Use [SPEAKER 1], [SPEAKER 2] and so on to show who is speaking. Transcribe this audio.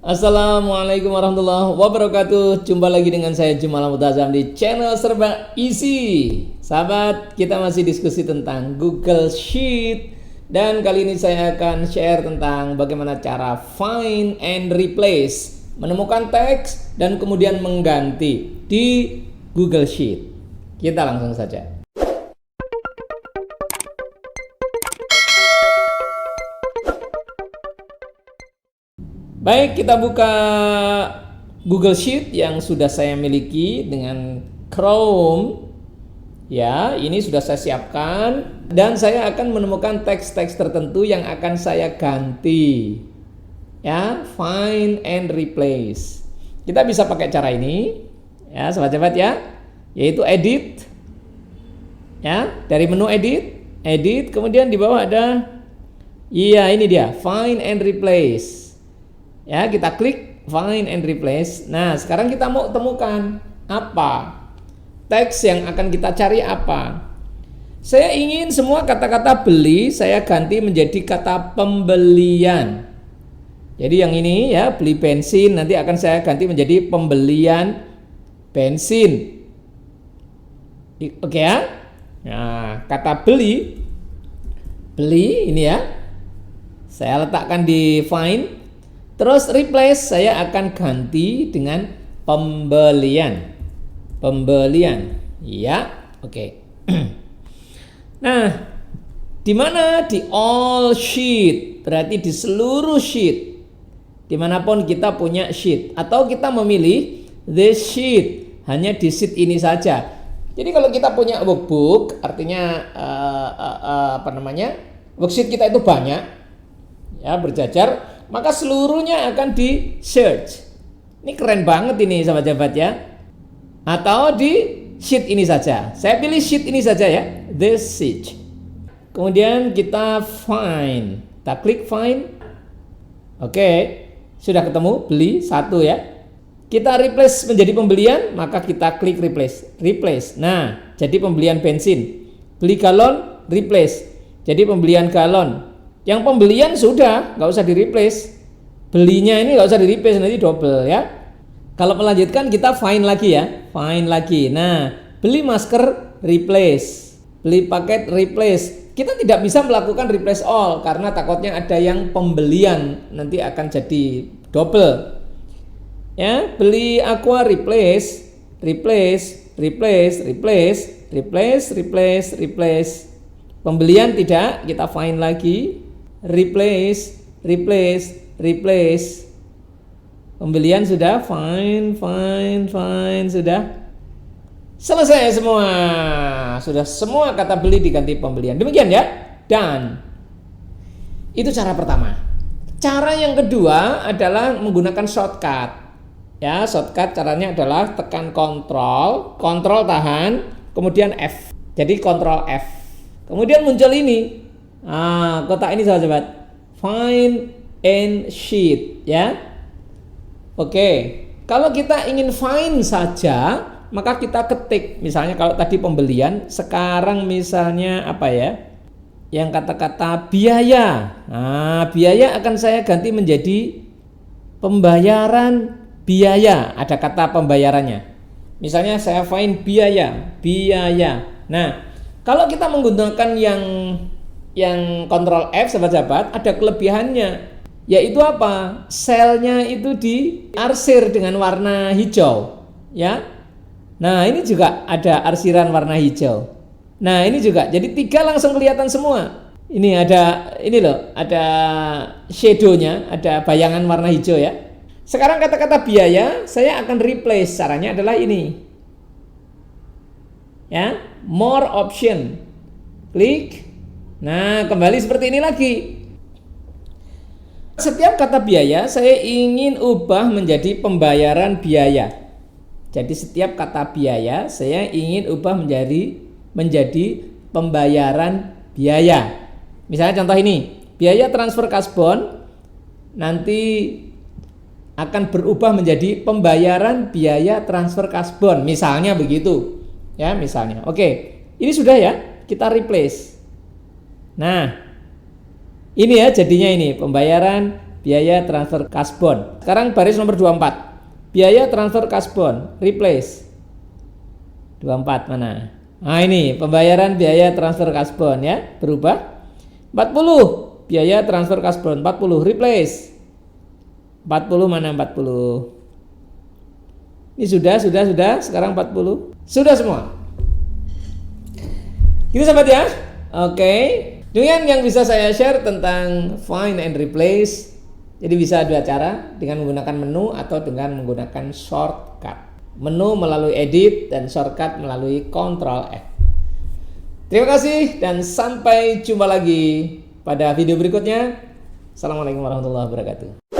[SPEAKER 1] Assalamualaikum warahmatullahi wabarakatuh. Jumpa lagi dengan saya Jumal Mutazam di channel Serba Easy. Sahabat, kita masih diskusi tentang Google Sheet. Dan kali ini saya akan share tentang bagaimana cara find and replace, menemukan teks dan kemudian mengganti di Google Sheet. Kita langsung saja. Baik, kita buka Google Sheet yang sudah saya miliki dengan Chrome. Ya, ini sudah saya siapkan dan saya akan menemukan teks-teks tertentu yang akan saya ganti. Ya, find and replace. Kita bisa pakai cara ini, ya, sahabat-sahabat ya, yaitu edit. Ya, dari menu edit, kemudian di bawah ada, iya ini dia, find and replace. Ya, kita klik find and replace. Nah, sekarang kita mau temukan apa? Teks yang akan kita cari apa? Saya ingin semua kata-kata beli saya ganti menjadi kata pembelian. Jadi yang ini ya, beli bensin nanti akan saya ganti menjadi pembelian bensin. Oke ya? Nah, kata beli ini ya. Saya letakkan di find. Terus replace saya akan ganti dengan pembelian. Ya, oke. Nah, di mana? Di all sheet, berarti di seluruh sheet. Dimanapun kita punya sheet, atau kita memilih this sheet, hanya di sheet ini saja. Jadi kalau kita punya workbook, artinya worksheet kita itu banyak, ya, berjajar. Maka seluruhnya akan di search. Ini keren banget ini sahabat-sahabat ya. Atau di sheet ini saja. Saya pilih sheet ini saja ya. This sheet. Kemudian kita find. Kita klik find. Oke. Sudah ketemu beli satu ya. Kita replace menjadi pembelian. Maka kita klik replace. Replace. Nah, jadi pembelian bensin. Beli galon, replace. Jadi pembelian galon. Yang pembelian sudah, nggak usah di-replace. Belinya ini nggak usah di-replace, nanti double ya. Kalau melanjutkan kita find lagi ya, find lagi. Nah, beli masker, replace. Beli paket, replace. Kita tidak bisa melakukan replace all karena takutnya ada yang pembelian nanti akan jadi double. Ya, beli aqua, replace. Pembelian tidak, kita find lagi. Replace. Pembelian sudah, find, sudah selesai semua. Sudah semua kata beli diganti pembelian. Demikian ya. Dan itu cara pertama. Cara yang kedua adalah menggunakan shortcut. Ya, shortcut caranya adalah tekan kontrol tahan, kemudian F. Jadi kontrol F. Kemudian muncul ini. Kotak ini sahabat, find and sheet ya. Oke, kalau kita ingin find saja, maka kita ketik. Misalnya kalau tadi pembelian, sekarang misalnya apa ya? Yang kata-kata biaya. Biaya akan saya ganti menjadi pembayaran biaya. Ada kata pembayarannya. Misalnya saya find biaya. Nah, kalau kita menggunakan yang kontrol F sahabat-sahabat, ada kelebihannya, yaitu apa? Selnya itu diarsir dengan warna hijau ya. Nah, ini juga ada arsiran warna hijau. Nah, ini juga jadi 3 langsung kelihatan semua. Ini ada shadownya, ada bayangan warna hijau ya. Sekarang kata-kata biaya saya akan replace. Caranya adalah ini ya, more option, klik. Nah, kembali seperti ini lagi. Setiap kata biaya saya ingin ubah menjadi pembayaran biaya. Jadi setiap kata biaya saya ingin ubah menjadi pembayaran biaya. Misalnya contoh ini, biaya transfer kasbon nanti akan berubah menjadi pembayaran biaya transfer kasbon. Misalnya begitu. Ya, misalnya. Oke, ini sudah ya, kita replace. Nah, ini ya jadinya ini pembayaran biaya transfer kasbon. Sekarang baris nomor 24. Biaya transfer kasbon, replace. 24 mana? Nah ini pembayaran biaya transfer kasbon ya, berubah. 40 biaya transfer kasbon, 40 replace. 40 mana 40? Ini sudah, sekarang 40. Sudah semua. Gitu sahabat ya. Oke. Demikian yang bisa saya share tentang find and replace. Jadi bisa dua cara, dengan menggunakan menu atau dengan menggunakan shortcut. Menu melalui edit dan shortcut melalui Ctrl F. Terima kasih dan sampai jumpa lagi pada video berikutnya. Assalamualaikum warahmatullahi wabarakatuh.